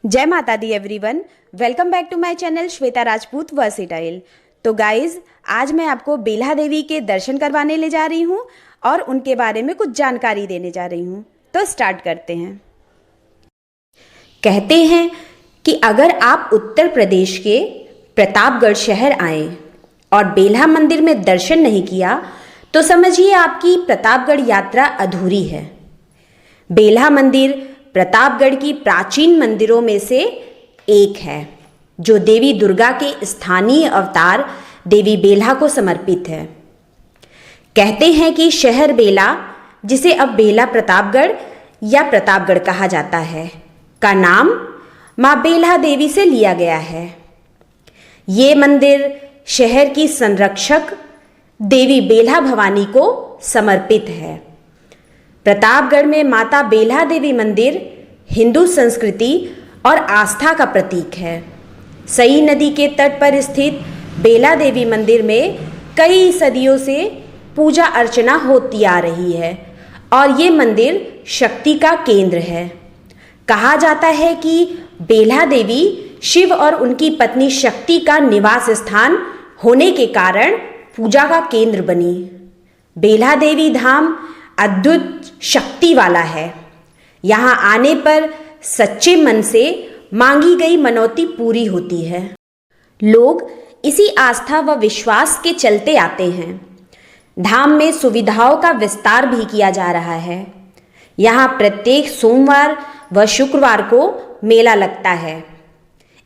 जय माता दी everyone. Welcome back to my channel Shweta Rajput versatile. तो गाइज, आज मैं आपको बेल्हा देवी के दर्शन करवाने ले जा रही हूँ और उनके बारे में कुछ जानकारी देने जा रही हूँ। तो स्टार्ट करते हैं। कहते हैं कि अगर आप उत्तर प्रदेश के प्रतापगढ़ शहर आए और बेल्हा मंदिर में दर्शन नहीं किया तो समझिए आपकी प्रतापगढ़ यात्रा अधूरी है। बेल्हा मंदिर प्रतापगढ़ की प्राचीन मंदिरों में से एक है, जो देवी दुर्गा के स्थानीय अवतार देवी बेल्हा को समर्पित है। कहते हैं कि शहर बेला, जिसे अब बेल्हा प्रतापगढ़ या प्रतापगढ़ कहा जाता है, का नाम मां बेल्हा देवी से लिया गया है। ये मंदिर शहर की संरक्षक देवी बेल्हा भवानी को समर्पित है। प्रतापगढ़ में माता बेल्हा देवी मंदिर हिंदू संस्कृति और आस्था का प्रतीक है। सई नदी के तट पर स्थित बेल्हा देवी मंदिर में कई सदियों से पूजा अर्चना होती आ रही है और ये मंदिर शक्ति का केंद्र है। कहा जाता है कि बेल्हा देवी शिव और उनकी पत्नी शक्ति का निवास स्थान होने के कारण पूजा का केंद्र बनी। बेल्हा देवी धाम अद्भुत शक्ति वाला है। यहाँ आने पर सच्चे मन से मांगी गई मनौती पूरी होती है। लोग इसी आस्था व विश्वास के चलते आते हैं। धाम में सुविधाओं का विस्तार भी किया जा रहा है। यहाँ प्रत्येक सोमवार व शुक्रवार को मेला लगता है।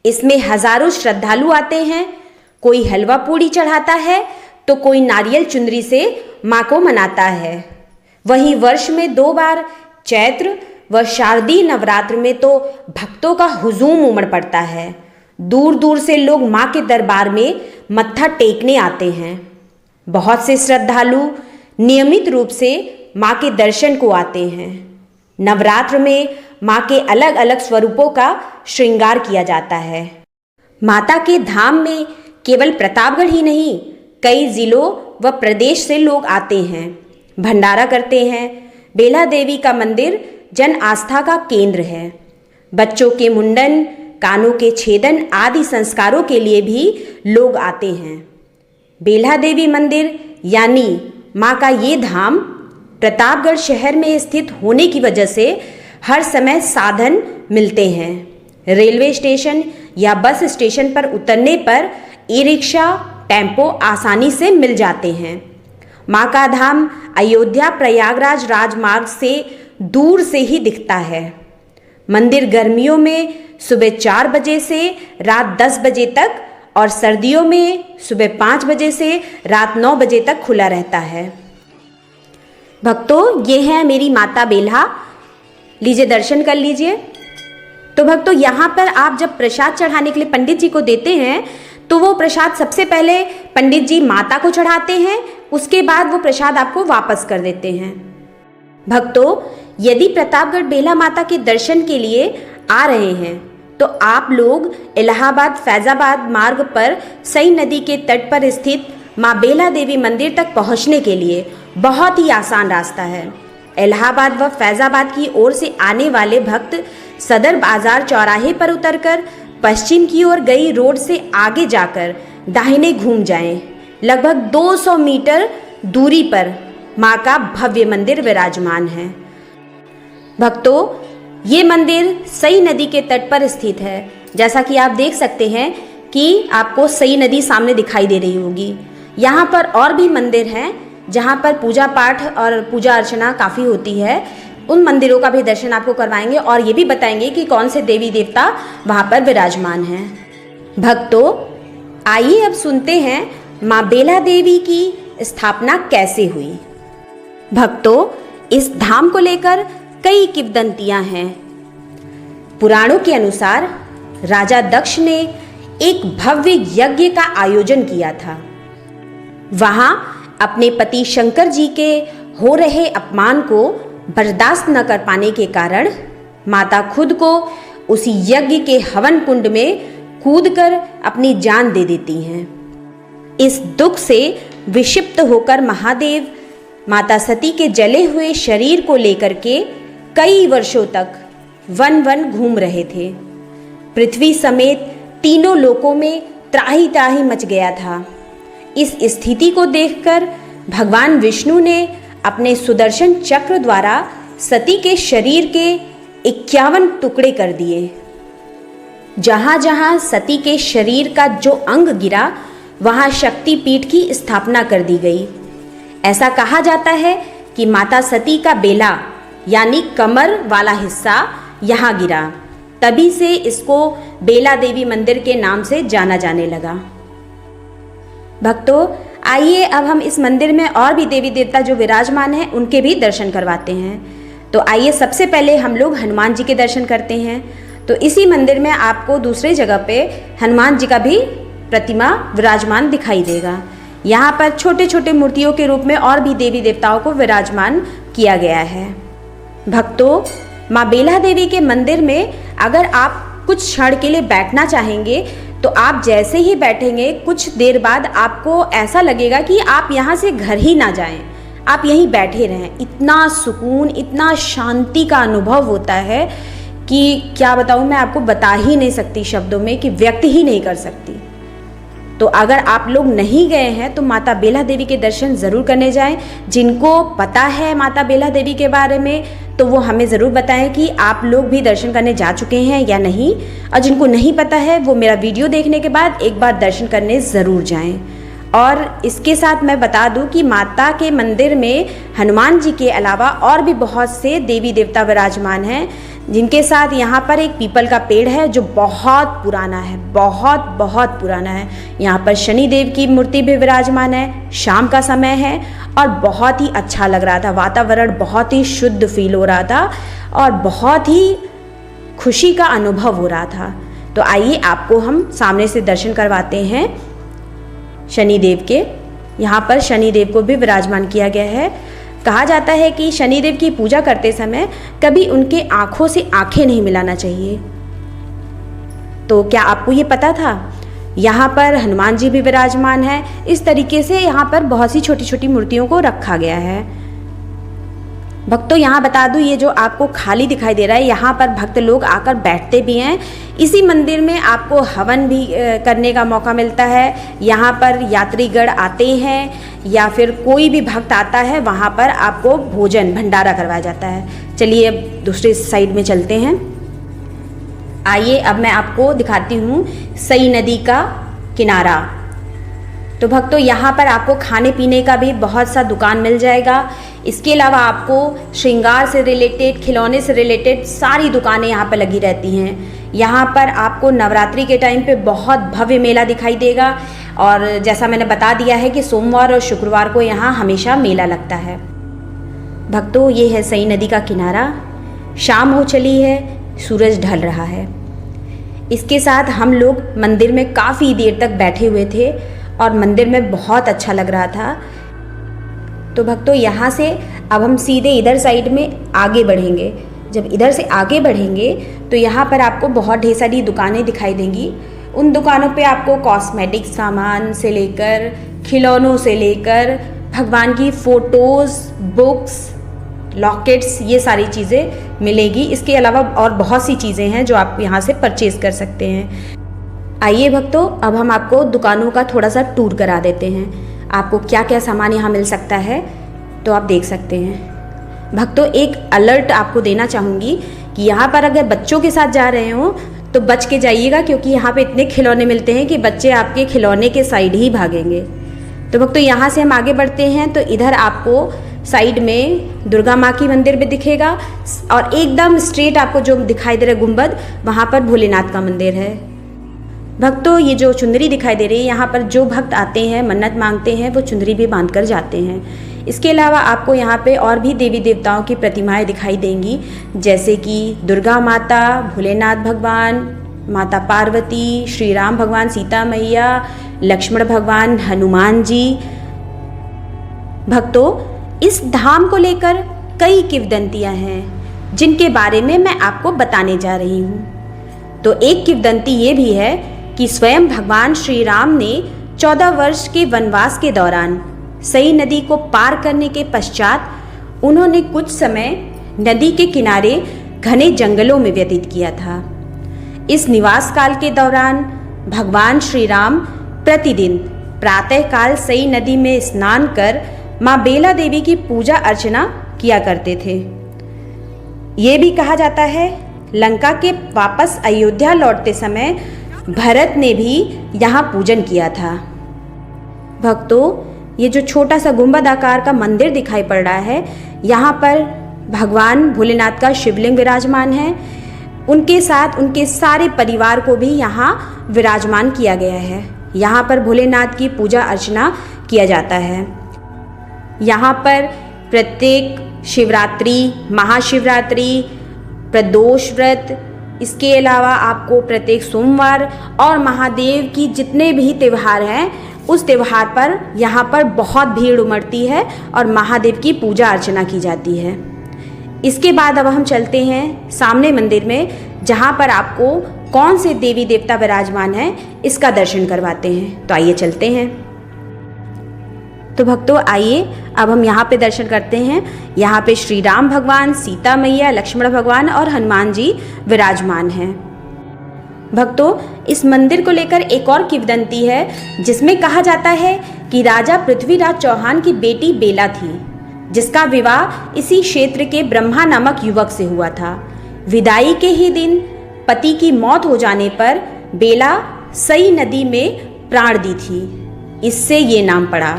इसमें हजारों श्रद्धालु आते हैं। कोई हलवा पूड़ी चढ़ाता है तो कोई नारियल चुनरी से माँ को मनाता है। वहीं वर्ष में 2 बार चैत्र व शारदीय नवरात्र में तो भक्तों का हुजूम उमड़ पड़ता है। दूर दूर से लोग माँ के दरबार में मत्था टेकने आते हैं। बहुत से श्रद्धालु नियमित रूप से माँ के दर्शन को आते हैं। नवरात्र में माँ के अलग अलग स्वरूपों का श्रृंगार किया जाता है। माता के धाम में केवल प्रतापगढ़ ही नहीं, कई जिलों व प्रदेश से लोग आते हैं, भंडारा करते हैं। बेल्हा देवी का मंदिर जन आस्था का केंद्र है। बच्चों के मुंडन, कानों के छेदन आदि संस्कारों के लिए भी लोग आते हैं। बेल्हा देवी मंदिर यानी माँ का ये धाम प्रतापगढ़ शहर में स्थित होने की वजह से हर समय साधन मिलते हैं। रेलवे स्टेशन या बस स्टेशन पर उतरने पर ई-रिक्शा, टेम्पो आसानी से मिल जाते हैं। माँ का धाम अयोध्या प्रयागराज राजमार्ग से दूर से ही दिखता है। मंदिर गर्मियों में सुबह 4 बजे से रात 10 बजे तक और सर्दियों में सुबह 5 बजे से रात 9 बजे तक खुला रहता है। भक्तों, ये है मेरी माता बेल्हा। लीजिए, दर्शन कर लीजिए। तो भक्तों, यहाँ पर आप जब प्रसाद चढ़ाने के लिए पंडित जी को देते हैं तो वो प्रसाद सबसे पहले पंडित जी माता को चढ़ाते हैं, उसके बाद वो प्रसाद आपको वापस कर देते हैं। भक्तों, यदि प्रतापगढ़ बेल्हा माता के दर्शन के लिए आ रहे हैं तो आप लोग इलाहाबाद फैजाबाद मार्ग पर सई नदी के तट पर स्थित माँ बेल्हा देवी मंदिर तक पहुँचने के लिए बहुत ही आसान रास्ता है। इलाहाबाद व फैजाबाद की ओर से आने वाले भक्त सदर बाजार चौराहे पर उतरकर पश्चिम की ओर गई रोड से आगे जाकर दाहिने घूम जाएं। लगभग 200 मीटर दूरी पर माँ का भव्य मंदिर विराजमान है। भक्तों, ये मंदिर सई नदी के तट पर स्थित है। जैसा कि आप देख सकते हैं कि आपको सई नदी सामने दिखाई दे रही होगी। यहाँ पर और भी मंदिर हैं जहाँ पर पूजा पाठ और पूजा अर्चना काफ़ी होती है। उन मंदिरों का भी दर्शन आपको करवाएंगे और ये भी बताएंगे कि कौन से देवी देवता वहाँ पर विराजमान हैं। भक्तों, आइए अब सुनते हैं माँ बेल्हा देवी की स्थापना कैसे हुई। भक्तों, इस धाम को लेकर कई किंवदंतियां हैं। पुराणों के अनुसार राजा दक्ष ने एक भव्य यज्ञ का आयोजन किया था। वहां अपने पति शंकर जी के हो रहे अपमान को बर्दाश्त न कर पाने के कारण माता खुद को उसी यज्ञ के हवन कुंड में कूदकर अपनी जान दे देती हैं। इस दुख से विक्षिप्त होकर महादेव माता सती के जले हुए शरीर को लेकर के कई वर्षों तक वन वन घूम रहे थे। पृथ्वी समेत तीनों लोकों में त्राही त्राही मच गया था। इस स्थिति को देखकर भगवान विष्णु ने अपने सुदर्शन चक्र द्वारा सती के शरीर के 51 टुकड़े कर दिए। जहाँ जहाँ सती के शरीर का जो अंग गिरा वहाँ शक्तिपीठ की स्थापना कर दी गई। ऐसा कहा जाता है कि माता सती का बेला यानी कमर वाला हिस्सा यहाँ गिरा, तभी से इसको बेला देवी मंदिर के नाम से जाना जाने लगा। भक्तों, आइए अब हम इस मंदिर में और भी देवी देवता जो विराजमान हैं उनके भी दर्शन करवाते हैं। तो आइए सबसे पहले हम लोग हनुमान जी के दर्शन करते हैं। तो इसी मंदिर में आपको दूसरे जगह पे हनुमान जी का भी प्रतिमा विराजमान दिखाई देगा। यहाँ पर छोटे छोटे मूर्तियों के रूप में और भी देवी देवताओं को विराजमान किया गया है। भक्तों, माँ बेला देवी के मंदिर में अगर आप कुछ क्षण के लिए बैठना चाहेंगे तो आप जैसे ही बैठेंगे कुछ देर बाद आपको ऐसा लगेगा कि आप यहाँ से घर ही ना जाएं, आप यहीं बैठे रहें। इतना सुकून, इतना शांति का अनुभव होता है कि क्या बताऊँ, मैं आपको बता ही नहीं सकती शब्दों में, कि व्यक्त ही नहीं कर सकती। तो अगर आप लोग नहीं गए हैं तो माता बेला देवी के दर्शन ज़रूर करने जाएं। जिनको पता है माता बेला देवी के बारे में तो वो हमें ज़रूर बताएं कि आप लोग भी दर्शन करने जा चुके हैं या नहीं, और जिनको नहीं पता है वो मेरा वीडियो देखने के बाद एक बार दर्शन करने ज़रूर जाएं। और इसके साथ मैं बता दूं कि माता के मंदिर में हनुमान जी के अलावा और भी बहुत से देवी देवता विराजमान हैं, जिनके साथ यहाँ पर एक पीपल का पेड़ है जो बहुत पुराना है, बहुत बहुत पुराना है। यहाँ पर शनि देव की मूर्ति भी विराजमान है। शाम का समय है और बहुत ही अच्छा लग रहा था, वातावरण बहुत ही शुद्ध फील हो रहा था और बहुत ही खुशी का अनुभव हो रहा था। तो आइए आपको हम सामने से दर्शन करवाते हैं शनिदेव के। यहाँ पर शनिदेव को भी विराजमान किया गया है। कहा जाता है कि शनिदेव की पूजा करते समय कभी उनके आँखों से आँखें नहीं मिलाना चाहिए। तो क्या आपको ये पता था? यहाँ पर हनुमान जी भी विराजमान है। इस तरीके से यहाँ पर बहुत सी छोटी छोटी मूर्तियों को रखा गया है। भक्तों, यहाँ बता दूँ, ये जो आपको खाली दिखाई दे रहा है, यहाँ पर भक्त लोग आकर बैठते भी हैं। इसी मंदिर में आपको हवन भी करने का मौका मिलता है। यहाँ पर यात्रीगण आते हैं या फिर कोई भी भक्त आता है, वहाँ पर आपको भोजन भंडारा करवाया जाता है। चलिए अब दूसरी साइड में चलते हैं। आइए अब मैं आपको दिखाती हूँ सई नदी का किनारा। तो भक्तों, यहाँ पर आपको खाने पीने का भी बहुत सा दुकान मिल जाएगा। इसके अलावा आपको श्रृंगार से रिलेटेड, खिलौने से रिलेटेड सारी दुकानें यहाँ पर लगी रहती हैं। यहाँ पर आपको नवरात्रि के टाइम पे बहुत भव्य मेला दिखाई देगा और जैसा मैंने बता दिया है कि सोमवार और शुक्रवार को यहाँ हमेशा मेला लगता है। भक्तों, ये है सई नदी का किनारा। शाम हो चली है, सूरज ढल रहा है। इसके साथ हम लोग मंदिर में काफ़ी देर तक बैठे हुए थे और मंदिर में बहुत अच्छा लग रहा था। तो भक्तों, यहाँ से अब हम सीधे इधर साइड में आगे बढ़ेंगे। जब इधर से आगे बढ़ेंगे तो यहाँ पर आपको बहुत ढेर सारी दुकानें दिखाई देंगी। उन दुकानों पे आपको कॉस्मेटिक सामान से लेकर, खिलौनों से लेकर, भगवान की फ़ोटोज़, बुक्स, लॉकेट्स, ये सारी चीज़ें मिलेगी। इसके अलावा और बहुत सी चीज़ें हैं जो आप यहाँ से परचेज़ कर सकते हैं। आइए भक्तों, अब हम आपको दुकानों का थोड़ा सा टूर करा देते हैं। आपको क्या क्या सामान यहाँ मिल सकता है तो आप देख सकते हैं। भक्तों, एक अलर्ट आपको देना चाहूँगी कि यहाँ पर अगर बच्चों के साथ जा रहे हो तो बच के जाइएगा, क्योंकि यहाँ पे इतने खिलौने मिलते हैं कि बच्चे आपके खिलौने के साइड ही भागेंगे। तो भक्तों, यहाँ से हम आगे बढ़ते हैं तो इधर आपको साइड में दुर्गा माँ की मंदिर भी दिखेगा और एकदम स्ट्रेट आपको जो दिखाई दे रहा है गुंबद, वहाँ पर भोलेनाथ का मंदिर है। भक्तों, ये जो चुंदरी दिखाई दे रही है, यहाँ पर जो भक्त आते हैं, मन्नत मांगते हैं, वो चुंदरी भी बांध कर जाते हैं। इसके अलावा आपको यहाँ पे और भी देवी देवताओं की प्रतिमाएं दिखाई देंगी, जैसे कि दुर्गा माता, भोलेनाथ भगवान, माता पार्वती, श्री राम भगवान, सीता मैया, लक्ष्मण भगवान, हनुमान जी। भक्तों, इस धाम को लेकर कई किंवदंतियाँ हैं जिनके बारे में मैं आपको बताने जा रही हूँ। तो एक किंवदंती ये भी है कि स्वयं भगवान श्री राम ने 14 वर्ष के वनवास के दौरान सई नदी को पार करने के पश्चात उन्होंने कुछ समय नदी के किनारे घने जंगलों में व्यतीत किया था। इस निवास काल के दौरान भगवान श्री राम प्रतिदिन प्रातःकाल सई नदी में स्नान कर माँ बेला देवी की पूजा अर्चना किया करते थे। ये भी कहा जाता है लंका के वापस अयोध्या लौटते समय भरत ने भी यहाँ पूजन किया था। भक्तों, ये जो छोटा सा गुंबद आकार का मंदिर दिखाई पड़ रहा है, यहाँ पर भगवान भोलेनाथ का शिवलिंग विराजमान है। उनके साथ उनके सारे परिवार को भी यहाँ विराजमान किया गया है। यहाँ पर भोलेनाथ की पूजा अर्चना किया जाता है। यहाँ पर प्रत्येक शिवरात्रि, महाशिवरात्रि, प्रदोष व्रत, इसके अलावा आपको प्रत्येक सोमवार और महादेव की जितने भी त्यौहार हैं उस त्यौहार पर यहाँ पर बहुत भीड़ उमड़ती है और महादेव की पूजा अर्चना की जाती है। इसके बाद अब हम चलते हैं सामने मंदिर में, जहाँ पर आपको कौन से देवी देवता विराजमान हैं इसका दर्शन करवाते हैं। तो आइए चलते हैं। तो भक्तों आइए अब हम यहाँ पे दर्शन करते हैं। यहाँ पे श्री राम भगवान, सीता मैया, लक्ष्मण भगवान और हनुमान जी विराजमान हैं। भक्तों, इस मंदिर को लेकर एक और किंवदंती है, जिसमें कहा जाता है कि राजा पृथ्वीराज चौहान की बेटी बेला थी, जिसका विवाह इसी क्षेत्र के ब्रह्मा नामक युवक से हुआ था। विदाई के ही दिन पति की मौत हो जाने पर बेला सई नदी में प्राण दी थी, इससे ये नाम पड़ा।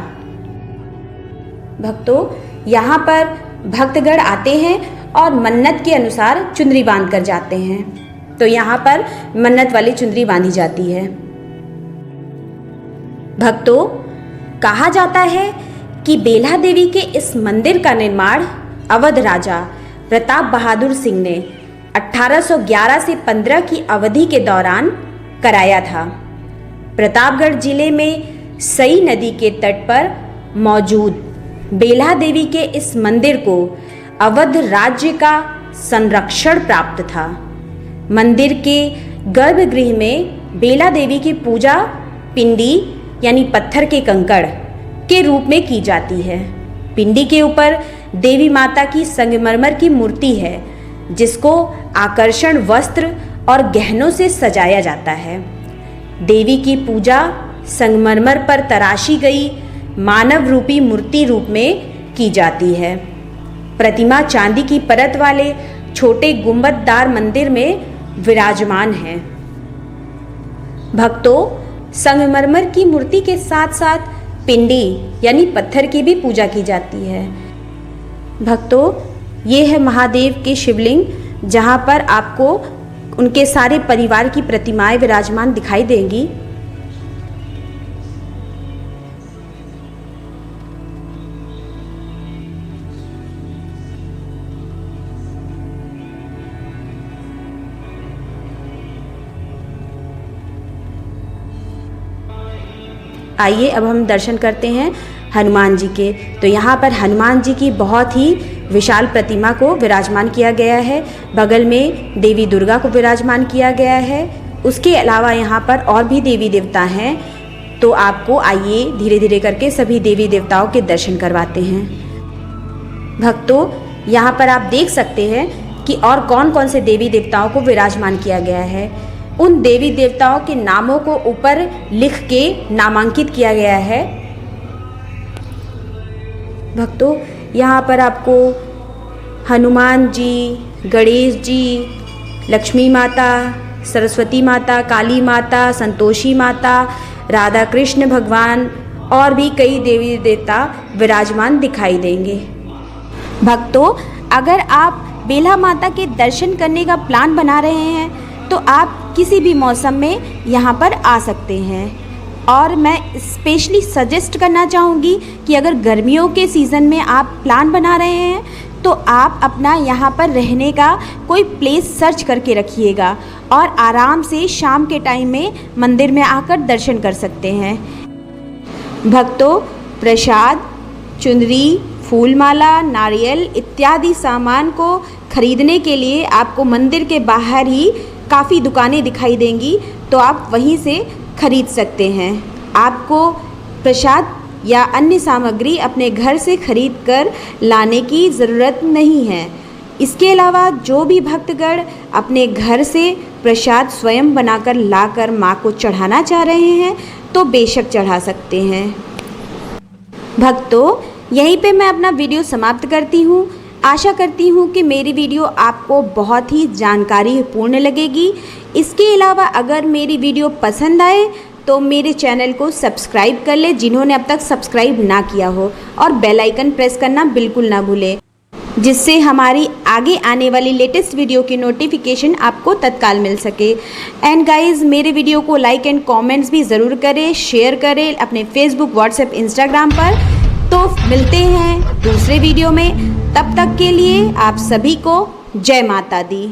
भक्तों, यहाँ पर भक्तगण आते हैं और मन्नत के अनुसार चुनरी बांध कर जाते हैं। तो यहाँ पर मन्नत वाली चुनरी बांधी जाती है। भक्तों, कहा जाता है कि बेला देवी के इस मंदिर का निर्माण अवध राजा प्रताप बहादुर सिंह ने 1811 से 15 की अवधि के दौरान कराया था। प्रतापगढ़ जिले में सई नदी के तट पर मौजूद बेला देवी के इस मंदिर को अवध राज्य का संरक्षण प्राप्त था। मंदिर के गर्भगृह में बेला देवी की पूजा पिंडी यानी पत्थर के कंकड़ के रूप में की जाती है। पिंडी के ऊपर देवी माता की संगमरमर की मूर्ति है, जिसको आकर्षण वस्त्र और गहनों से सजाया जाता है। देवी की पूजा संगमरमर पर तराशी गई मानव रूपी मूर्ति रूप में की जाती है। प्रतिमा चांदी की परत वाले छोटे गुंबददार मंदिर में विराजमान है। भक्तों, संगमरमर की मूर्ति के साथ साथ पिंडी यानी पत्थर की भी पूजा की जाती है। भक्तों, ये है महादेव के शिवलिंग, जहाँ पर आपको उनके सारे परिवार की प्रतिमाएं विराजमान दिखाई देंगी। आइए अब हम दर्शन करते हैं हनुमान जी के। तो यहाँ पर हनुमान जी की बहुत ही विशाल प्रतिमा को विराजमान किया गया है। बगल में देवी दुर्गा को विराजमान किया गया है। उसके अलावा यहाँ पर और भी देवी देवता हैं। तो आपको आइए धीरे धीरे करके सभी देवी देवताओं के दर्शन करवाते हैं। भक्तों, यहाँ पर आप देख सकते हैं कि और कौन कौन से देवी देवताओं को विराजमान किया गया है। उन देवी देवताओं के नामों को ऊपर लिख के नामांकित किया गया है। भक्तों, यहाँ पर आपको हनुमान जी, गणेश जी, लक्ष्मी माता, सरस्वती माता, काली माता, संतोषी माता, राधा कृष्ण भगवान और भी कई देवी देवता विराजमान दिखाई देंगे। भक्तों, अगर आप बेला माता के दर्शन करने का प्लान बना रहे हैं तो आप किसी भी मौसम में यहाँ पर आ सकते हैं। और मैं स्पेशली सजेस्ट करना चाहूँगी कि अगर गर्मियों के सीज़न में आप प्लान बना रहे हैं तो आप अपना यहाँ पर रहने का कोई प्लेस सर्च करके रखिएगा और आराम से शाम के टाइम में मंदिर में आकर दर्शन कर सकते हैं। भक्तों, प्रसाद, चुनरी, फूलमाला, नारियल इत्यादि सामान को खरीदने के लिए आपको मंदिर के बाहर ही काफ़ी दुकानें दिखाई देंगी, तो आप वहीं से खरीद सकते हैं। आपको प्रसाद या अन्य सामग्री अपने घर से खरीद कर लाने की ज़रूरत नहीं है। इसके अलावा जो भी भक्तगण अपने घर से प्रसाद स्वयं बनाकर लाकर माँ को चढ़ाना चाह रहे हैं तो बेशक चढ़ा सकते हैं। भक्तों, यहीं पे मैं अपना वीडियो समाप्त करती हूँ। आशा करती हूँ कि मेरी वीडियो आपको बहुत ही जानकारीपूर्ण लगेगी। इसके अलावा अगर मेरी वीडियो पसंद आए तो मेरे चैनल को सब्सक्राइब कर ले जिन्होंने अब तक सब्सक्राइब ना किया हो, और बेल आइकन प्रेस करना बिल्कुल ना भूले, जिससे हमारी आगे आने वाली लेटेस्ट वीडियो की नोटिफिकेशन आपको तत्काल मिल सके। एंड गाइज़, मेरे वीडियो को लाइक एंड कमेंट्स भी ज़रूर करें, शेयर करें अपने फेसबुक, व्हाट्सएप, इंस्टाग्राम पर। तो मिलते हैं दूसरे वीडियो में, तब तक के लिए आप सभी को जय माता दी।